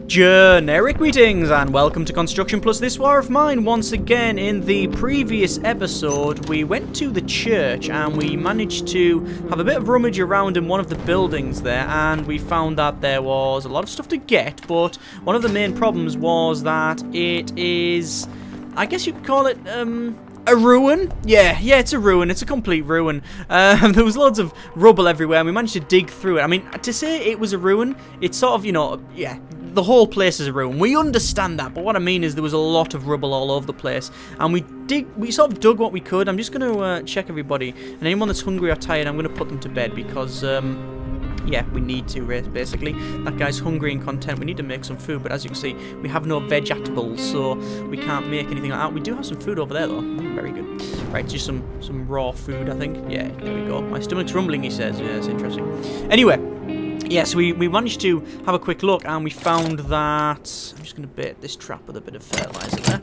Generic greetings and welcome to Construction Plus This War of Mine. Once again, in the previous episode we went to the church and we managed to have a bit of rummage around in one of the buildings there, and we found that there was a lot of stuff to get, but one of the main problems was that it is, I guess you could call it, a ruin? Yeah, it's a ruin. It's a complete ruin. There was loads of rubble everywhere, and we managed to dig through it. I mean, to say it was a ruin, it's sort of, you know, yeah, the whole place is a ruin. We understand that, but what I mean is there was a lot of rubble all over the place, and we sort of dug what we could. I'm just going to check everybody, and anyone that's hungry or tired, I'm going to put them to bed because, yeah, we need to, basically. That guy's hungry and content. We need to make some food, but as you can see, we have no vegetables, so we can't make anything like that. We do have some food over there, though. Very good. Right, just some raw food, I think. Yeah, there we go. My stomach's rumbling, he says. Yeah, it's interesting. Anyway, yeah, so we managed to have a quick look, and we found that... I'm just going to bait this trap with a bit of fertilizer there.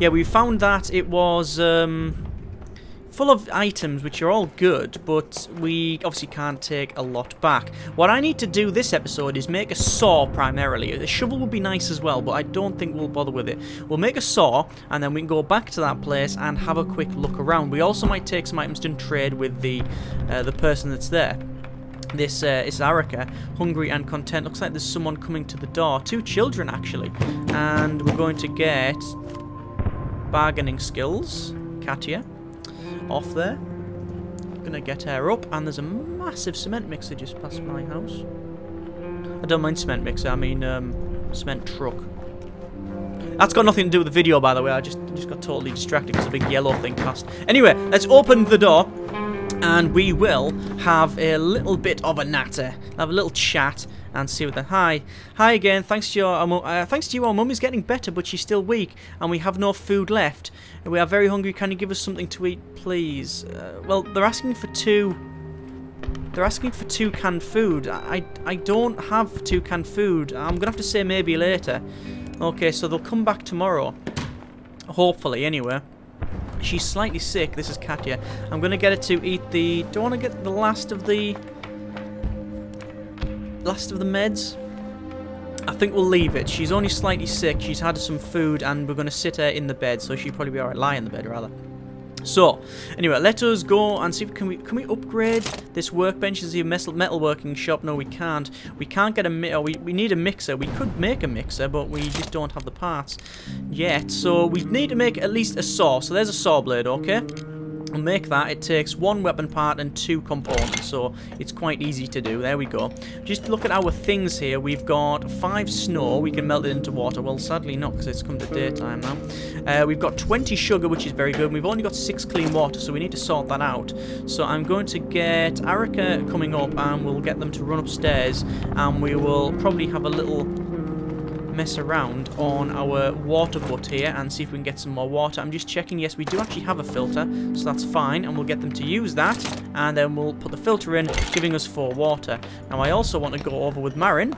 Yeah, we found that it was... full of items which are all good, but we obviously can't take a lot back. What I need to do this episode is make a saw primarily. A shovel would be nice as well, but I don't think we'll bother with it. We'll make a saw, and then we can go back to that place and have a quick look around. We also might take some items to trade with the person that's there. This is Arika, hungry and content. Looks like there's someone coming to the door. 2 children, actually. And we're going to get bargaining skills. Katia. Off there. Gonna get her up, and there's a massive cement mixer just past my house. I don't mind cement mixer, I mean cement truck. That's got nothing to do with the video, by the way. I just got totally distracted because a big yellow thing passed. Anyway, let's open the door, and we will have a little bit of a natter. Have a little chat and see what the... Hi again. Thanks to you, our mum is getting better, but she's still weak, and we have no food left. We are very hungry. Can you give us something to eat, please? Well, they're asking for 2. They're asking for 2 canned food. I don't have 2 canned food. I'm gonna have to say maybe later. Okay, so they'll come back tomorrow. Hopefully, anyway. She's slightly sick. This is Katia. I'm gonna get her to eat the... Do I want to get the last of the meds? I think we'll leave it. She's only slightly sick. She's had some food, and we're going to sit her in the bed, so she'll probably be alright. Lie in the bed, rather. So, anyway, let us go and see if can we upgrade this workbench. Is he a metal working shop? No, we can't. We can't get a we need a mixer. We could make a mixer, but we just don't have the parts yet. So we need to make at least a saw. So there's a saw blade, okay? We'll make that. It takes 1 weapon part and 2 components, so it's quite easy to do. There we go. Just look at our things here. We've got 5 snow. We can melt it into water. Well, sadly not, because it's come to daytime now. We've got 20 sugar, which is very good. We've only got 6 clean water, so we need to sort that out. So I'm going to get Arika coming up, and we'll get them to run upstairs, and we will probably have a little mess around on our water butt here and see if we can get some more water. I'm just checking. Yes, we do actually have a filter, so that's fine, and we'll get them to use that, and then we'll put the filter in, giving us 4 water. Now I also want to go over with Marin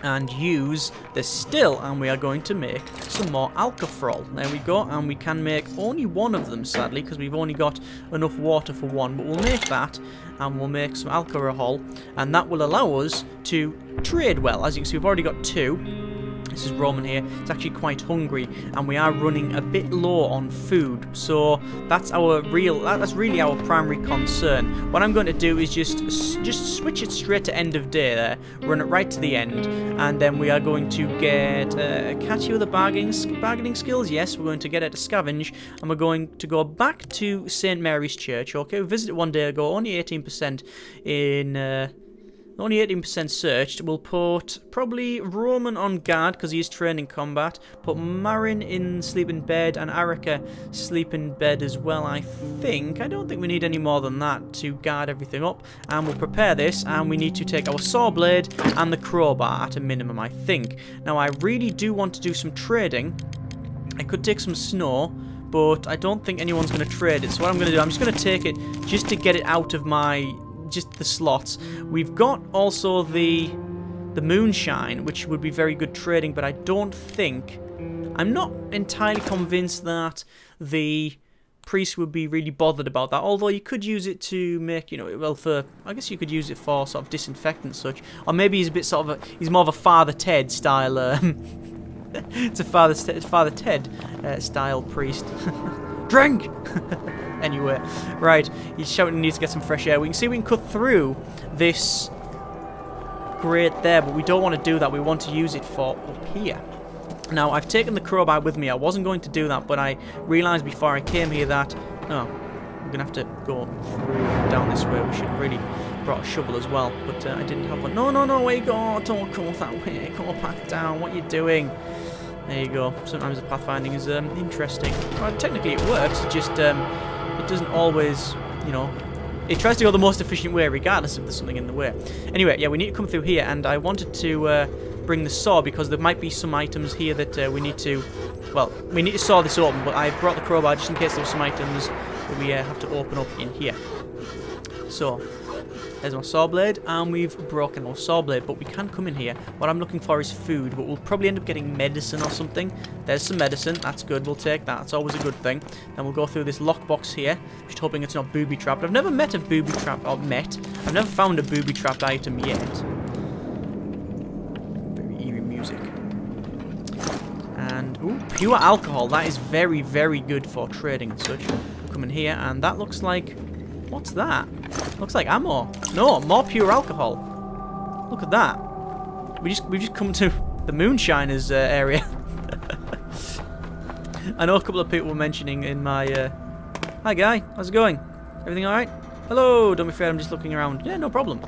and use the still, and we are going to make some more alcohol. There we go, and we can make only 1 of them, sadly, because we've only got enough water for 1, but we'll make that, and we'll make some alcohol, and that will allow us to trade well. As you can see, we've already got 2. This is Roman here. It's actually quite hungry, and we are running a bit low on food. So that's really our primary concern. What I'm going to do is just switch it straight to end of day there, run it right to the end, and then we are going to get Katia with the bargaining skills. Yes, we're going to get her to scavenge, and we're going to go back to St. Mary's Church. Okay, we visited 1 day ago. Only 18% in. Only 18% searched. We'll put probably Roman on guard because he's trained in combat. Put Marin in sleep in bed and Arika sleep in bed as well, I think. I don't think we need any more than that to guard everything up. And we'll prepare this, and we need to take our saw blade and the crowbar at a minimum, I think. Now, I really do want to do some trading. I could take some snow, but I don't think anyone's going to trade it. So what I'm going to do, I'm just going to take it just to get it out of my... just the slots. We've got also the moonshine, which would be very good trading, but I don't think... I'm not entirely convinced that the priest would be really bothered about that. Although you could use it to make, you know, well, for I guess you could use it for sort of disinfectant and such. Or maybe he's a bit sort of he's more of a Father Ted style. It's a Father Ted style priest. Drink. Anyway, right. He's shouting he needs to get some fresh air. We can see we can cut through this grate there, but we don't want to do that. We want to use it for up here. Now, I've taken the crowbar with me. I wasn't going to do that, but I realised before I came here that, oh, I'm going to have to go through down this way. We should have really brought a shovel as well, but I didn't have one. No, where you go? Don't go that way. Go back down. What are you doing? There you go. Sometimes the pathfinding is interesting. Well, technically it works, it just it doesn't always, you know, it tries to go the most efficient way regardless if there's something in the way. Anyway, yeah, we need to come through here, and I wanted to bring the saw because there might be some items here that we need to, well, we need to saw this open, but I've brought the crowbar just in case there's some items that we have to open up in here. So, there's my saw blade, and we've broken our saw blade, but we can come in here. What I'm looking for is food, but we'll probably end up getting medicine or something. There's some medicine, that's good, we'll take that, that's always a good thing. Then we'll go through this lockbox here, just hoping it's not booby-trapped. I've never met a booby-trapped, or I've never found a booby-trapped item yet. Very eerie music. And, ooh, pure alcohol, that is very, very good for trading and such. Come in here, and that looks like, what's that? Looks like ammo. No, more pure alcohol. Look at that. We've just come to the moonshiners area. I know a couple of people were mentioning in my hi guy, how's it going? Everything alright? Hello, don't be afraid, I'm just looking around. Yeah, no problem.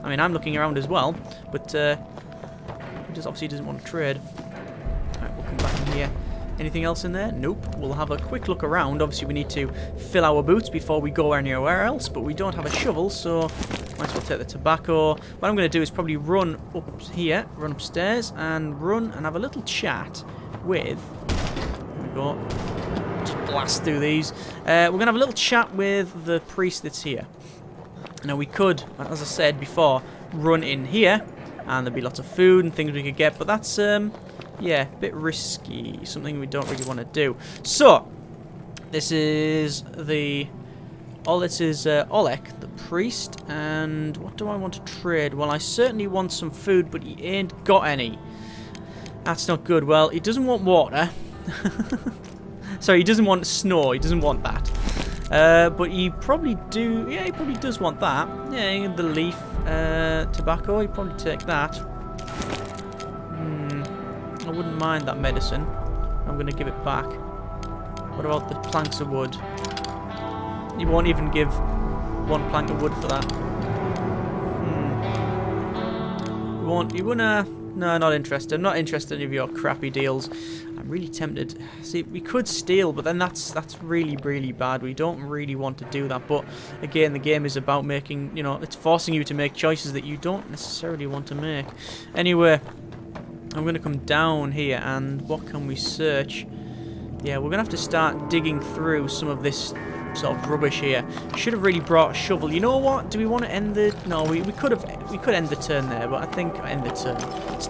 I mean, I'm looking around as well, but he just obviously doesn't want to trade. Alright, we'll come back in here. Anything else in there? Nope. We'll have a quick look around. Obviously, we need to fill our boots before we go anywhere else, but we don't have a shovel, so might as well take the tobacco. What I'm going to do is probably run up here, run upstairs, and run and have a little chat with... There we go. Just blast through these. We're going to have a little chat with the priest that's here. Now, we could, as I said before, run in here, and there'd be lots of food and things we could get, but that's... yeah, a bit risky. Something we don't really want to do. So, this is the... Oh, this is Olek, the priest. And what do I want to trade? Well, I certainly want some food, but he ain't got any. That's not good. Well, he doesn't want water. Sorry, he doesn't want snow. He doesn't want that. But he probably do... Yeah, he probably does want that. Yeah, the leaf, tobacco. He'd probably take that. I wouldn't mind that medicine. I'm going to give it back. What about the planks of wood? You won't even give one plank of wood for that. You won't... You wanna... No, not interested. I'm not interested in any of your crappy deals. I'm really tempted. See, we could steal, but then that's really, really bad. We don't really want to do that. But, again, the game is about making... You know, it's forcing you to make choices that you don't necessarily want to make. Anyway... I'm going to come down here, and what can we search? Yeah, we're going to have to start digging through some of this sort of rubbish here. Should have really brought a shovel. You know what? Do we want to end the... No, we could end the turn there, but I think... End the turn. It's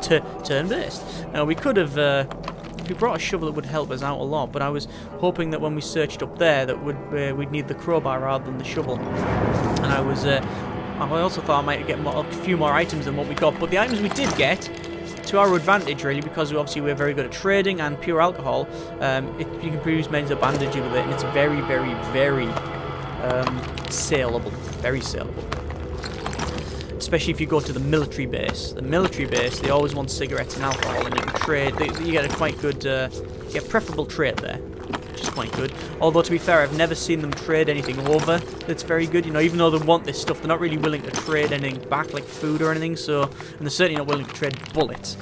turn-based. No, we could have... if we brought a shovel, it would help us out a lot, but I was hoping that when we searched up there, that we'd need the crowbar rather than the shovel. And I was... I also thought I might get a few more items than what we got, but the items we did get... to our advantage, really, because obviously we're very good at trading and pure alcohol. You can produce men's a bandage with it, and it's very, very, very saleable. Very saleable. Especially if you go to the military base. The military base, they always want cigarettes and alcohol, and you can trade. You get a quite good, you get preferable trade there, which is quite good. Although, to be fair, I've never seen them trade anything over that's very good. You know, even though they want this stuff, they're not really willing to trade anything back, like food or anything. So, and they're certainly not willing to trade bullets.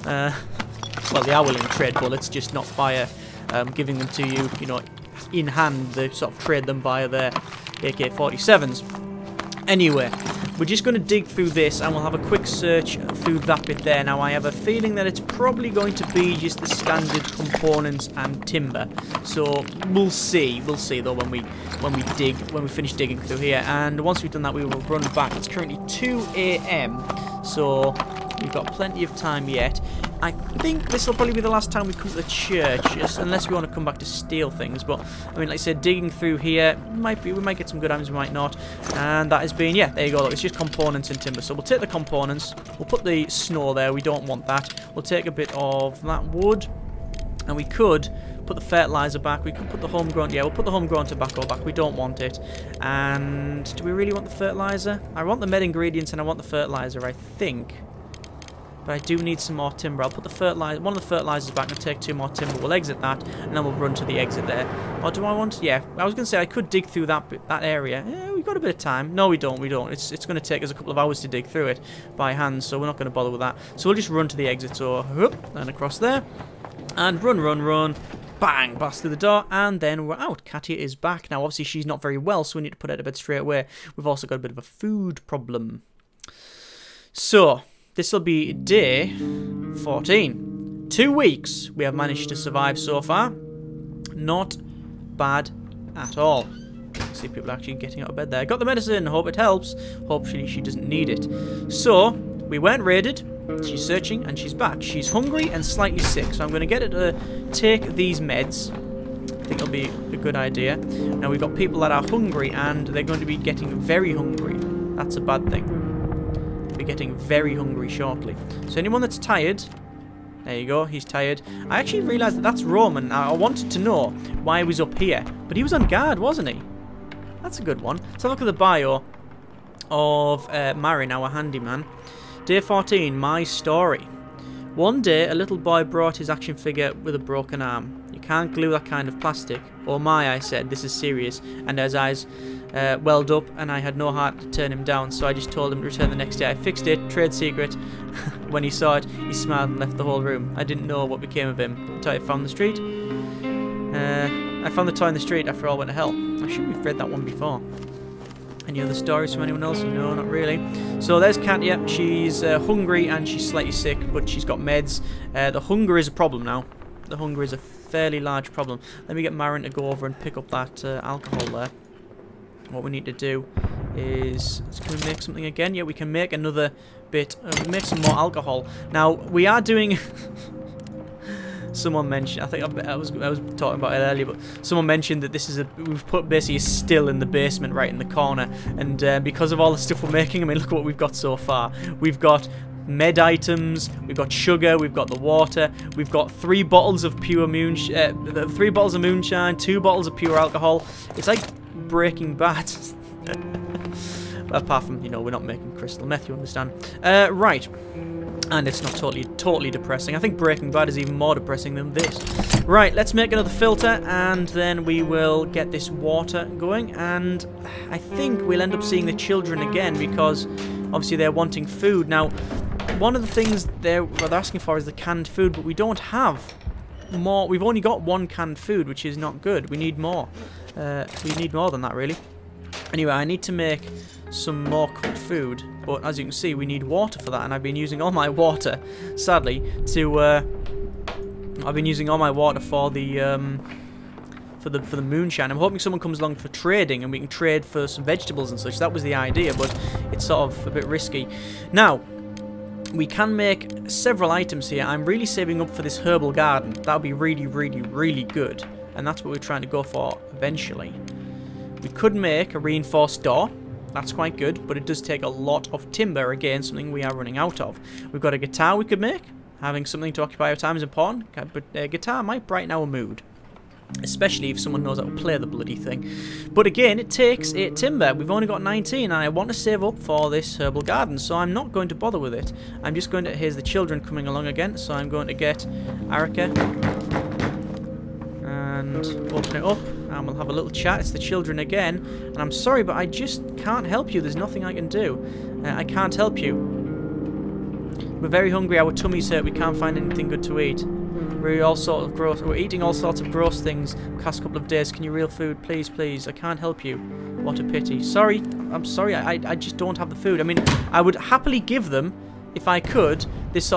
Well, they are willing to trade bullets, just not via giving them to you, you know, in hand. They sort of trade them via their AK-47s. Anyway, we're just going to dig through this, and we'll have a quick search through that bit there. Now, I have a feeling that it's probably going to be just the standard components and timber. So we'll see. We'll see though when we finish digging through here. And once we've done that, we will run back. It's currently 2 AM. So We've got plenty of time yet. I think this will probably be the last time we come to the church, unless we want to come back to steal things. But, I mean, like I said, digging through here, we might get some good items, we might not. And that has been, yeah, there you go. Look, it's just components and timber. So we'll take the components. We'll put the snow there. We don't want that. We'll take a bit of that wood. And we could put the fertilizer back. We could put the homegrown... Yeah, we'll put the homegrown tobacco back. We don't want it. And do we really want the fertilizer? I want the med ingredients and I want the fertilizer, I think. But I do need some more timber. I'll put the fertilizer, one of the fertilizers back and take 2 more timber. We'll exit that, and then we'll run to the exit there. Or do I want... Yeah, I was going to say I could dig through that area. Yeah, we've got a bit of time. No, we don't. It's going to take us a couple of hours to dig through it by hand, so we're not going to bother with that. So we'll just run to the exit. So, whoop, and across there. And run, run, run. Bang! Blast through the door, and then we're out. Katia is back. Now, obviously, she's not very well, so we need to put her to bed straight away. We've also got a bit of a food problem. So... this will be day 14. 2 weeks we have managed to survive so far. Not bad at all. See people actually getting out of bed there. Got the medicine. Hope it helps. Hopefully she doesn't need it. So, we weren't raided. She's searching and she's back. She's hungry and slightly sick. So I'm going to get her to take these meds. I think it'll be a good idea. Now we've got people that are hungry and they're going to be getting very hungry. That's a bad thing. Be getting very hungry shortly. So anyone that's tired, there you go, he's tired. I actually realised that that's Roman. I wanted to know why he was up here, but he was on guard, wasn't he? That's a good one. Let's have a look at the bio of Marin, our handyman. Day 14, my story. One day, a little boy brought his action figure with a broken arm. You can't glue that kind of plastic. Oh my, I said, this is serious. And his eyes welled up, and I had no heart to turn him down, so I just told him to return the next day. I fixed it, trade secret. When he saw it, he smiled and left the whole room. I didn't know what became of him. The toy I found in the street. I found the toy in the street after all went to hell. I'm sure we've read that one before. Any other stories from anyone else? No, not really. So there's Katia. She's hungry and she's slightly sick, but she's got meds. The hunger is a problem now. The hunger is a fairly large problem. Let me get Marin to go over and pick up that alcohol there. What we need to do is... can we make something again? Yeah, we can make another bit. Make some more alcohol. Now, we are doing... Someone mentioned, I think I was talking about it earlier, but someone mentioned that this is we've put basically a still in the basement right in the corner, and because of all the stuff we're making, I mean, look at what we've got so far. We've got med items, we've got sugar, we've got the water, we've got 3 bottles of pure 3 bottles of moonshine, 2 bottles of pure alcohol. It's like Breaking Bad. Apart from, you know, we're not making crystal meth, you understand. Right. And it's not totally depressing. I think Breaking Bad is even more depressing than this. Right, let's make another filter, and then we will get this water going. And I think we'll end up seeing the children again, because obviously they're wanting food. Now, one of the things they're asking for is the canned food, but we don't have more. We've only got 1 canned food, which is not good. We need more. We need more than that, really. Anyway, I need to make some more cooked food, but as you can see, we need water for that, and I've been using all my water, sadly, to I've been using all my water for the for the moonshine. I'm hoping someone comes along for trading, and we can trade for some vegetables and such. That was the idea, but it's sort of a bit risky. Now, we can make several items here. I'm really saving up for this herbal garden. That'll be really, really, really good, and that's what we're trying to go for eventually. We could make a reinforced door. That's quite good, but it does take a lot of timber. Again, something we are running out of. We've got a guitar we could make. Having something to occupy our time is important, but a guitar might brighten our mood. Especially if someone knows how to play the bloody thing. But again, it takes 8 timber. We've only got 19, and I want to save up for this herbal garden, so I'm not going to bother with it. I'm just going to... Here's the children coming along again, so I'm going to get Arika and open it up, and we'll have a little chat. It's the children again, and I'm sorry, but I just can't help you. There's nothing I can do. I can't help you. We're very hungry. Our tummies hurt. We can't find anything good to eat. We're eating all sorts of gross things the past couple of days. Can you real food? Please, please. I can't help you. What a pity. Sorry. I'm sorry. I just don't have the food. I mean, I would happily give them, if I could, this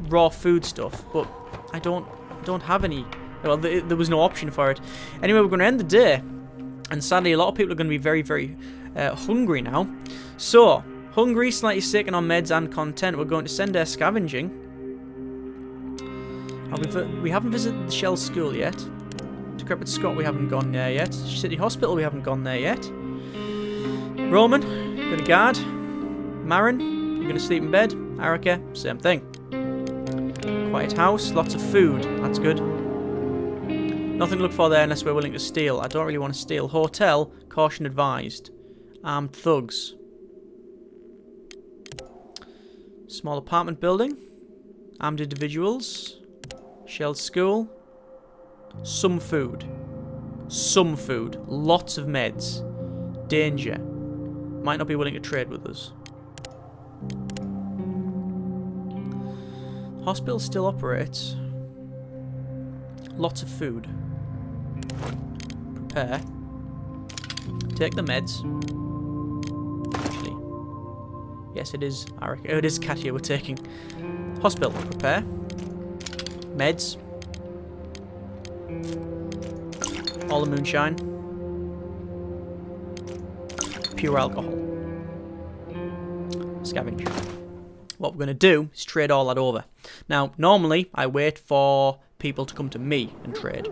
raw food stuff, but I don't have any. Well, there was no option for it. Anyway, we're going to end the day, and sadly, a lot of people are going to be very, very hungry now. So, Hungry, slightly sick, and on meds and content. We're going to send her scavenging. We haven't visited the Shell School yet. Decrepit Scott, we haven't gone there yet. City Hospital, we haven't gone there yet. Roman, gonna guard. Marin, you're gonna sleep in bed. Arika, same thing. Quiet house, lots of food. That's good. Nothing to look for there unless we're willing to steal. I don't really want to steal. Hotel, caution advised. Armed thugs. Small apartment building. Armed individuals. Shell School. Some food. Some food. Lots of meds. Danger. Might not be willing to trade with us. Hospital still operates. Lots of food. Prepare. Take the meds. Actually, yes, it is Arik. Oh, it is Katia we're taking. Hospital. Prepare. Meds. All the moonshine. Pure alcohol. Scavenge. What we're going to do is trade all that over. Now, normally, I wait for people to come to me and trade.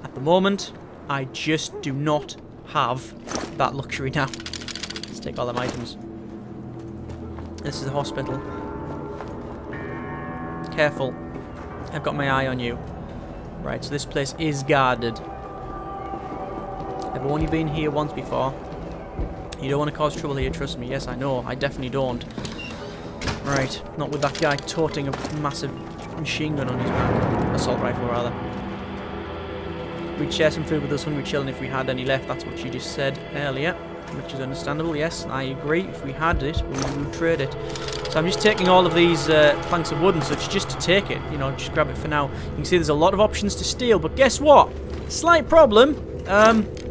At the moment, I just do not have that luxury now. Let's take all them items. This is a hospital. Careful. I've got my eye on you. Right, so this place is guarded. I've only been here once before. You don't want to cause trouble here, trust me. Yes, I know. I definitely don't. Right, not with that guy toting a massive machine gun on his back. Assault rifle, rather. We'd share some food with us hungry children if we had any left. That's what you just said earlier, which is understandable. Yes, I agree. If we had it, we would trade it. So I'm just taking all of these planks of wood and such just to take it. You know, just grab it for now. You can see there's a lot of options to steal, but guess what? Slight problem.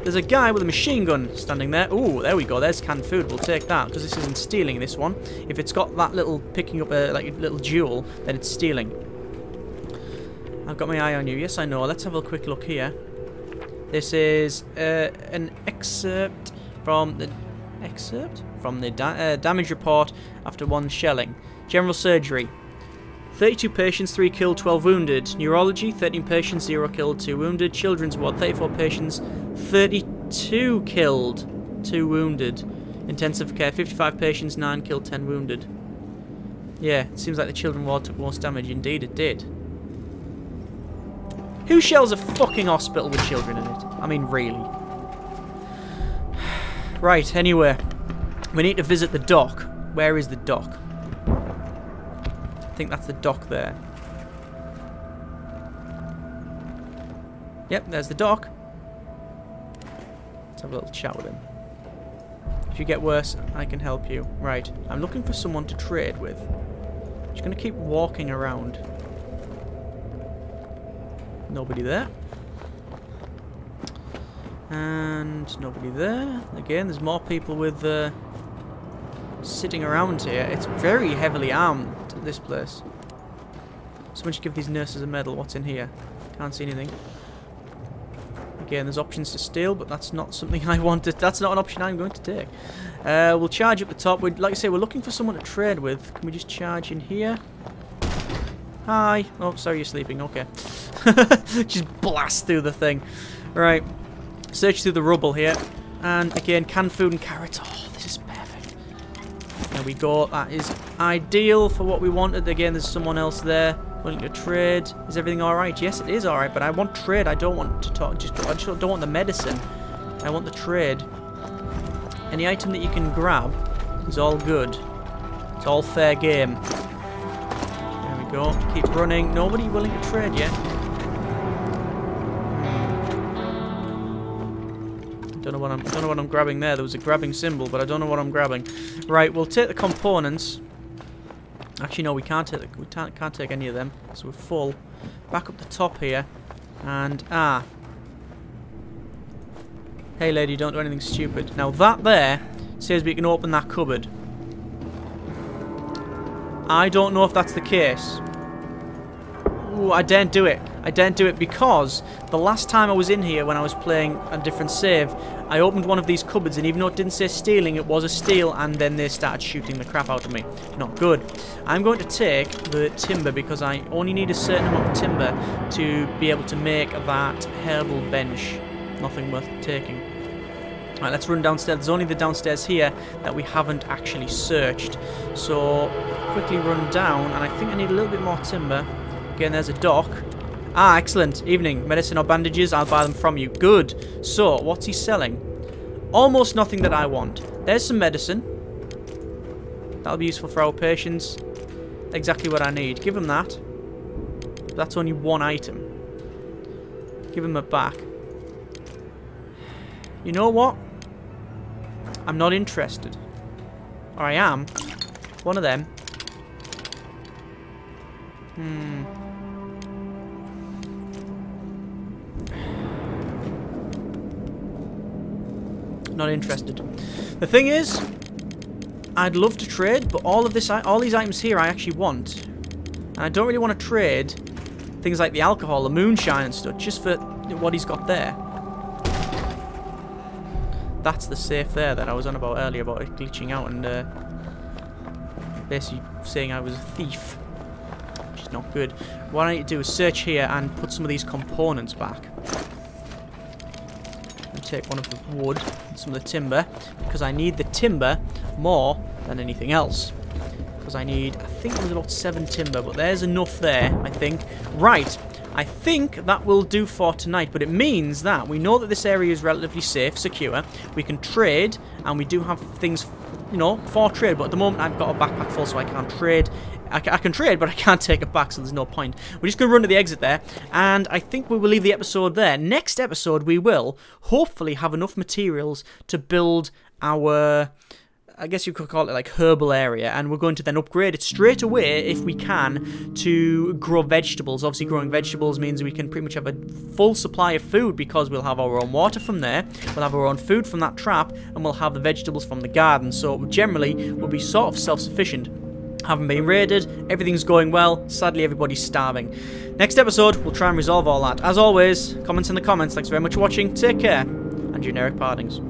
There's a guy with a machine gun standing there. Ooh, there we go. There's canned food. We'll take that because this isn't stealing, this one. If it's got that little picking up a like a little jewel, then it's stealing. I've got my eye on you. Yes, I know. Let's have a quick look here. This is an excerpt from the damage report after one shelling. General surgery. 32 patients, 3 killed, 12 wounded. Neurology, 13 patients, 0 killed, 2 wounded. Children's ward, 34 patients, 32 killed, 2 wounded. Intensive care, 55 patients, 9 killed, 10 wounded. Yeah, it seems like the children's ward took most damage. Indeed, it did. Who shells a fucking hospital with children in it? I mean, really. Right, anyway. We need to visit the dock. Where is the dock? I think that's the dock there. Yep, there's the dock. Let's have a little chat with him. If you get worse, I can help you. Right, I'm looking for someone to trade with. I'm just going to keep walking around. Nobody there. And nobody there. Again, there's more people with sitting around here. It's very heavily armed, this place. Someone should give these nurses a medal. What's in here? Can't see anything. Again, there's options to steal, but that's not something I wanted. That's not an option I'm going to take. We'll charge up the top. Like I say, we're looking for someone to trade with. Can we just charge in here? Hi. Oh, sorry, you're sleeping. Okay. Just blast through the thing. Right. Search through the rubble here. And again, canned food and carrots. Oh, this is perfect. There we go. That is ideal for what we wanted. Again, there's someone else there willing to trade. Is everything alright? Yes, it is alright, but I want trade. I don't want to talk. I just don't want the medicine. I want the trade. Any item that you can grab is all good. It's all fair game. There we go. Keep running. Nobody willing to trade yet. Don't know what I'm grabbing there. There was a grabbing symbol, but I don't know what I'm grabbing. Right, we'll take the components. Actually, no, we can't take any of them. So we're full. Back up the top here, and hey, lady, don't do anything stupid. Now that there says we can open that cupboard. I don't know if that's the case. Ooh, I daren't do it. I daren't do it because the last time I was in here when I was playing a different save, I opened one of these cupboards, and even though it didn't say stealing, it was a steal, and then they started shooting the crap out of me. Not good. I'm going to take the timber because I only need a certain amount of timber to be able to make that herbal bench. Nothing worth taking. Alright, let's run downstairs. There's only the downstairs here that we haven't actually searched. So, quickly run down, and I think I need a little bit more timber. Again, there's a dock. Ah, excellent. Evening. Medicine or bandages? I'll buy them from you. Good. So, what's he selling? Almost nothing that I want. There's some medicine. That'll be useful for our patients. Exactly what I need. Give him that. That's only one item. Give him it back. You know what? I'm not interested. Or I am. One of them. Not interested. The thing is, I'd love to trade, but all these items here I actually want. And I don't really want to trade things like the alcohol, the moonshine and stuff, just for what he's got there. That's the safe there that I was on about earlier, about it glitching out and basically saying I was a thief, which is not good. What I need to do is search here and put some of these components back. And take one of the wood and some of the timber, because I need the timber more than anything else. Because I need, I think there's about 7 timber, but there's enough there, I think. Right. I think that will do for tonight, but it means that we know that this area is relatively safe, secure. We can trade, and we do have things, you know, for trade, but at the moment I've got a backpack full, so I can't trade. I can trade, but I can't take it back, so there's no point. We're just going to run to the exit there, and I think we will leave the episode there. Next episode, we will hopefully have enough materials to build our, I guess you could call it like herbal area, and we're going to then upgrade it straight away if we can to grow vegetables. Obviously growing vegetables means we can pretty much have a full supply of food because we'll have our own water from there, we'll have our own food from that trap, and we'll have the vegetables from the garden. So generally we'll be sort of self-sufficient. Haven't been raided, everything's going well, sadly everybody's starving. Next episode we'll try and resolve all that. As always, comments in the comments. Thanks very much for watching, take care, and generic partings.